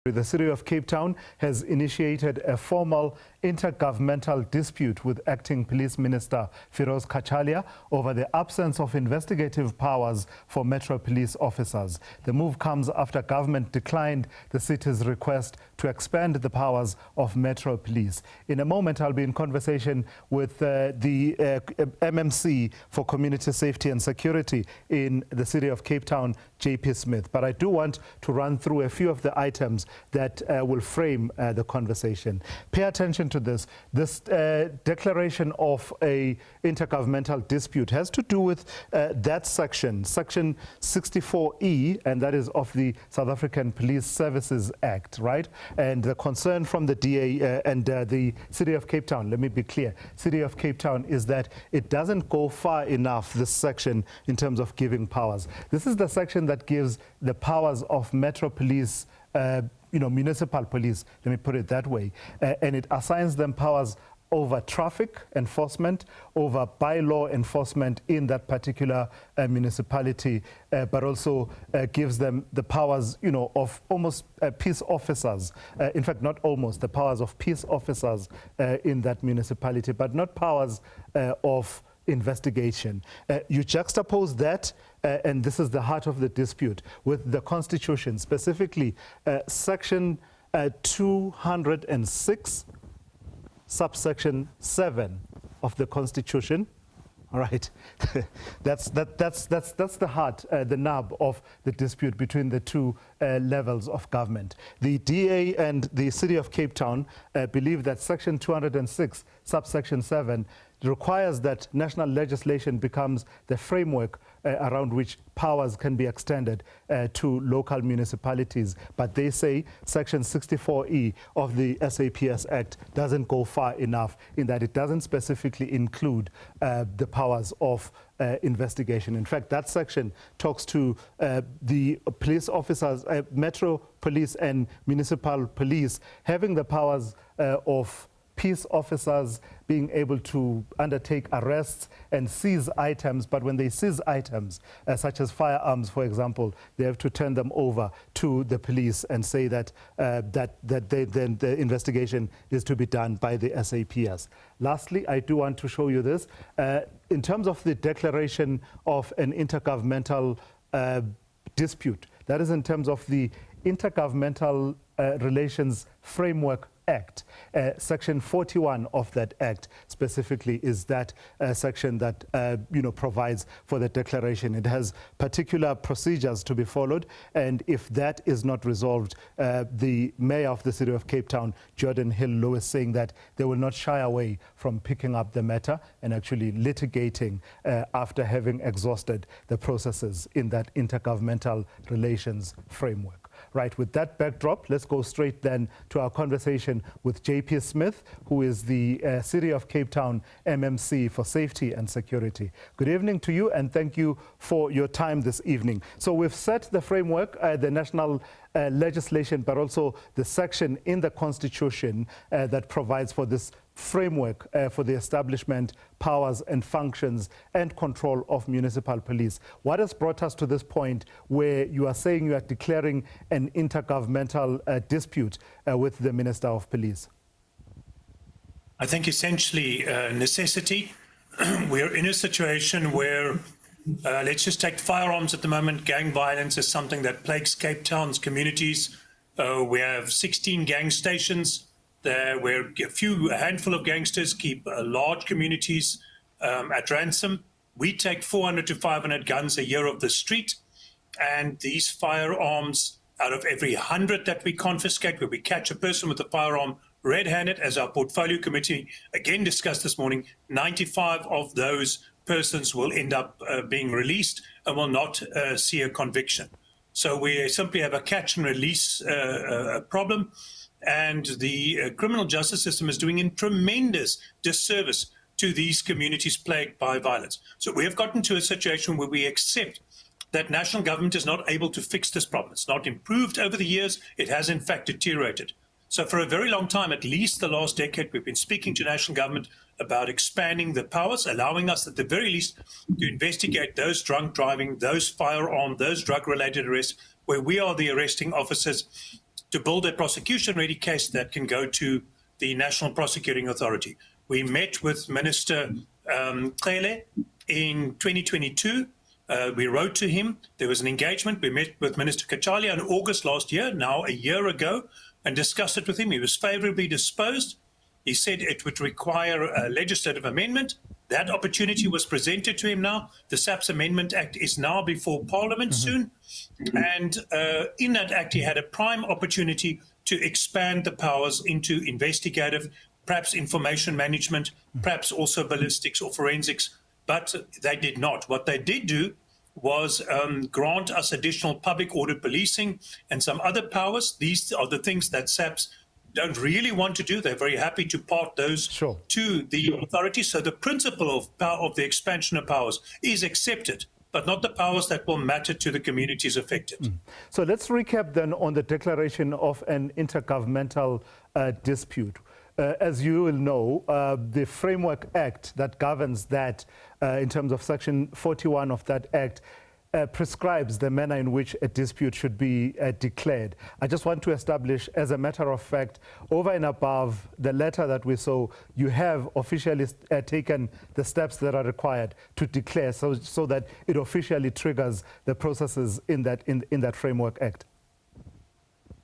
The City of Cape Town has initiated a formal intergovernmental dispute with Acting Police Minister Firoz Cachalia over the absence of investigative powers for Metro Police officers. The move comes after government declined the city's request to expand the powers of Metro Police. In a moment, I'll be in conversation with the MMC for Community Safety and Security in the City of Cape Town, JP Smith. But I do want to run through a few of the items that will frame the conversation. Pay attention to this. This declaration of a intergovernmental dispute has to do with that section 64E, and that is of the South African Police Services Act, right? And the concern from the DA and the City of Cape Town, let me be clear, City of Cape Town, is that it doesn't go far enough, this section, in terms of giving powers. This is the section that gives the powers of Metro Police, municipal police, let me put it that way, and it assigns them powers over traffic enforcement, over bylaw enforcement in that particular municipality, but also gives them the powers, of almost peace officers. In fact, not almost, the powers of peace officers in that municipality, but not powers of investigation. You juxtapose that, and this is the heart of the dispute, with the Constitution, specifically Section 206, subsection 7 of the Constitution. All right, that's the heart, the nub of the dispute between the two levels of government. The DA and the City of Cape Town believe that Section 206, subsection 7, requires that national legislation becomes the framework around which powers can be extended to local municipalities. But they say Section 64E of the SAPS Act doesn't go far enough in that it doesn't specifically include the powers of investigation. In fact, that section talks to the police officers, Metro Police and municipal police, having the powers of peace officers being able to undertake arrests and seize items, but when they seize items, such as firearms, for example, they have to turn them over to the police and say that the investigation is to be done by the SAPS. Lastly, I do want to show you this. In terms of the declaration of an intergovernmental dispute, that is in terms of the Intergovernmental Relations Framework Act. Section 41 of that Act specifically is that section that provides for the declaration. It has particular procedures to be followed, and if that is not resolved, the Mayor of the City of Cape Town, Geordin Hill-Lewis, saying that they will not shy away from picking up the matter and actually litigating after having exhausted the processes in that intergovernmental relations framework. Right, with that backdrop, let's go straight then to our conversation with JP Smith, who is the City of Cape Town MMC for Safety and Security. Good evening to you, and thank you for your time this evening. So we've set the framework, the national legislation, but also the section in the Constitution that provides for this framework for the establishment, powers and functions and control of municipal police. What has brought us to this point where you are saying you are declaring an intergovernmental dispute with the Minister of Police? I think essentially necessity. We're in a situation where, let's just take firearms at the moment. Gang violence is something that plagues Cape Town's communities. We have 16 gang stations there where a handful of gangsters keep large communities at ransom. We take 400 to 500 guns a year off the street, and these firearms, out of every 100 that we confiscate, where we catch a person with a firearm red-handed, as our portfolio committee again discussed this morning, 95 of those persons will end up being released and will not see a conviction. So we simply have a catch and release problem. And the criminal justice system is doing a tremendous disservice to these communities plagued by violence. So we have gotten to a situation where we accept that national government is not able to fix this problem. It's not improved over the years. It has, in fact, deteriorated. So for a very long time, at least the last decade, we've been speaking to national government about expanding the powers, allowing us at the very least to investigate those drunk driving, those firearm, those drug-related arrests, where we are the arresting officers, to build a prosecution-ready case that can go to the National Prosecuting Authority. We met with Minister Cachalia in 2022. We wrote to him. There was an engagement. We met with Minister Cachalia in August last year, now a year ago, and discussed it with him. He was favorably disposed. He said it would require a legislative amendment. That opportunity was presented to him now. The SAPS Amendment Act is now before Parliament soon. And in that act, he had a prime opportunity to expand the powers into investigative, perhaps information management, perhaps also ballistics or forensics, but they did not. What they did do was grant us additional public order policing and some other powers. These are the things that SAPS don't really want to do. They're very happy to part those to the authorities. So the principle of the expansion of powers is accepted, but not the powers that will matter to the communities affected. So let's recap then on the declaration of an intergovernmental dispute. As you will know, the Framework Act that governs that in terms of Section 41 of that Act prescribes the manner in which a dispute should be declared. I just want to establish, as a matter of fact, over and above the letter that we saw, you have officially taken the steps that are required to declare so that it officially triggers the processes in that Framework Act.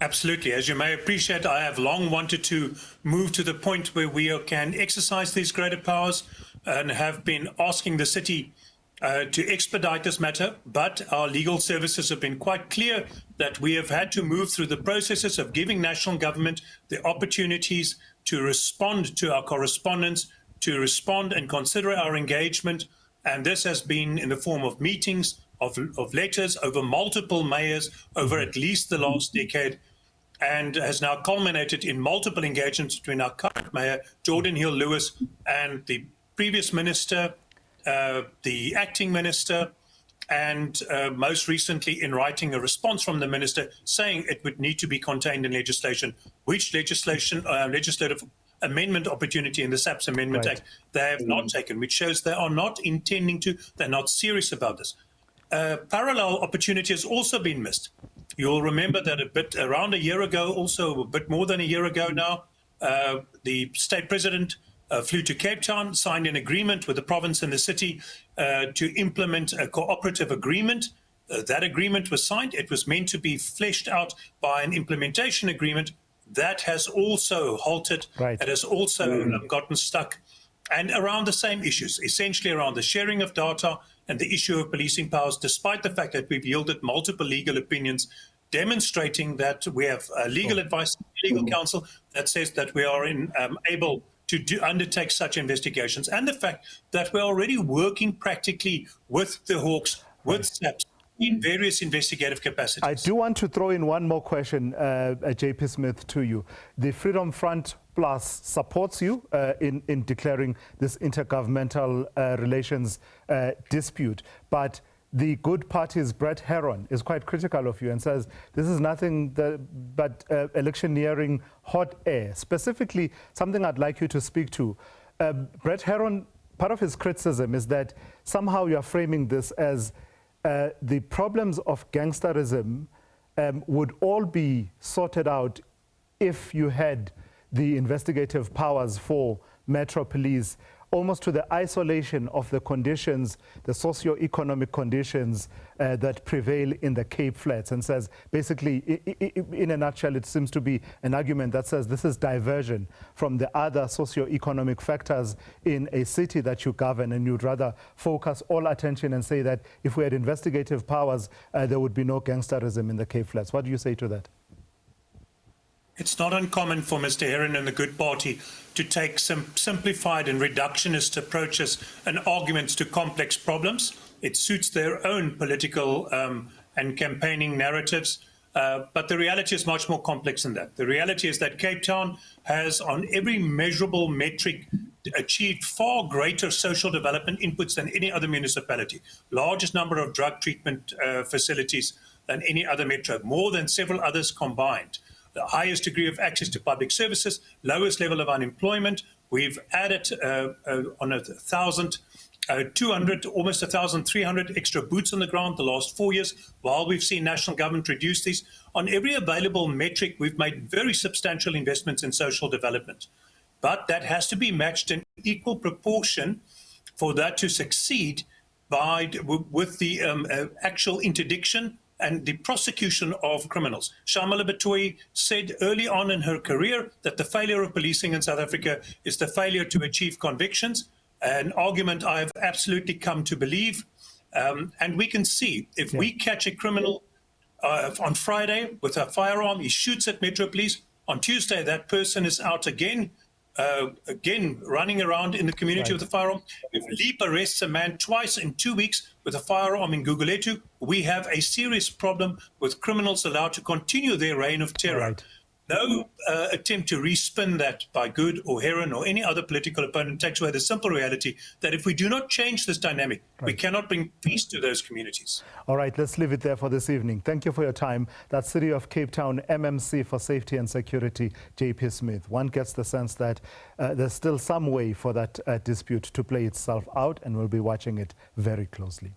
Absolutely. As you may appreciate, I have long wanted to move to the point where we can exercise these greater powers and have been asking the city to expedite this matter, but our legal services have been quite clear that we have had to move through the processes of giving national government the opportunities to respond to our correspondence, to respond and consider our engagement. And this has been in the form of meetings, of letters over multiple mayors over at least the last decade, and has now culminated in multiple engagements between our current mayor, Geordin Hill-Lewis, and the previous minister, the acting minister, and most recently in writing a response from the minister saying it would need to be contained in legislation, which legislative amendment opportunity in the SAPS Amendment Act they have not taken, which shows they are not intending to, they're not serious about this. Parallel opportunity has also been missed. You'll remember that around a year ago, also a bit more than a year ago now, the state president flew to Cape Town, signed an agreement with the province and the city to implement a cooperative agreement. That agreement was signed. It was meant to be fleshed out by an implementation agreement. That has also halted. It has also gotten stuck. And around the same issues, essentially around the sharing of data and the issue of policing powers, despite the fact that we've yielded multiple legal opinions demonstrating that we have legal advice, legal counsel that says that we are able to undertake such investigations, and the fact that we're already working practically with the Hawks, with SAPS, in various investigative capacities. I do want to throw in one more question, JP Smith, to you. The Freedom Front Plus supports you in declaring this intergovernmental relations dispute, but the Good Party's Brett Heron is quite critical of you and says this is nothing but electioneering hot air. Specifically, something I'd like you to speak to. Brett Heron, part of his criticism is that somehow you're framing this as the problems of gangsterism would all be sorted out if you had the investigative powers for Metro Police, almost to the isolation of the conditions, the socio-economic conditions that prevail in the Cape Flats, and says, basically, in a nutshell, it seems to be an argument that says this is diversion from the other socio-economic factors in a city that you govern, and you'd rather focus all attention and say that if we had investigative powers, there would be no gangsterism in the Cape Flats. What do you say to that? It's not uncommon for Mr. Heron and the Good Party to take some simplified and reductionist approaches and arguments to complex problems. It suits their own political and campaigning narratives. But the reality is much more complex than that. The reality is that Cape Town has, on every measurable metric, achieved far greater social development inputs than any other municipality. Largest number of drug treatment facilities than any other metro, more than several others combined. The highest degree of access to public services, lowest level of unemployment. We've added on 1,000 200, almost 1,300 extra boots on the ground the last 4 years, while we've seen national government reduce these. On every available metric, we've made very substantial investments in social development. But that has to be matched in equal proportion for that to succeed with the actual interdiction and the prosecution of criminals. Shamala Batoyi said early on in her career that the failure of policing in South Africa is the failure to achieve convictions, an argument I've absolutely come to believe. And we can see, if we catch a criminal on Friday with a firearm, he shoots at Metro Police, on Tuesday that person is out again running around in the community with a firearm. If Leap arrests a man twice in 2 weeks with a firearm in Gugulethu, we have a serious problem with criminals allowed to continue their reign of terror. Right. No attempt to respin that by Good or Heron or any other political opponent takes away the simple reality that if we do not change this dynamic, we cannot bring peace to those communities. All right, let's leave it there for this evening. Thank you for your time. That's City of Cape Town MMC for Safety and Security, JP Smith. One gets the sense that there's still some way for that dispute to play itself out, and we'll be watching it very closely.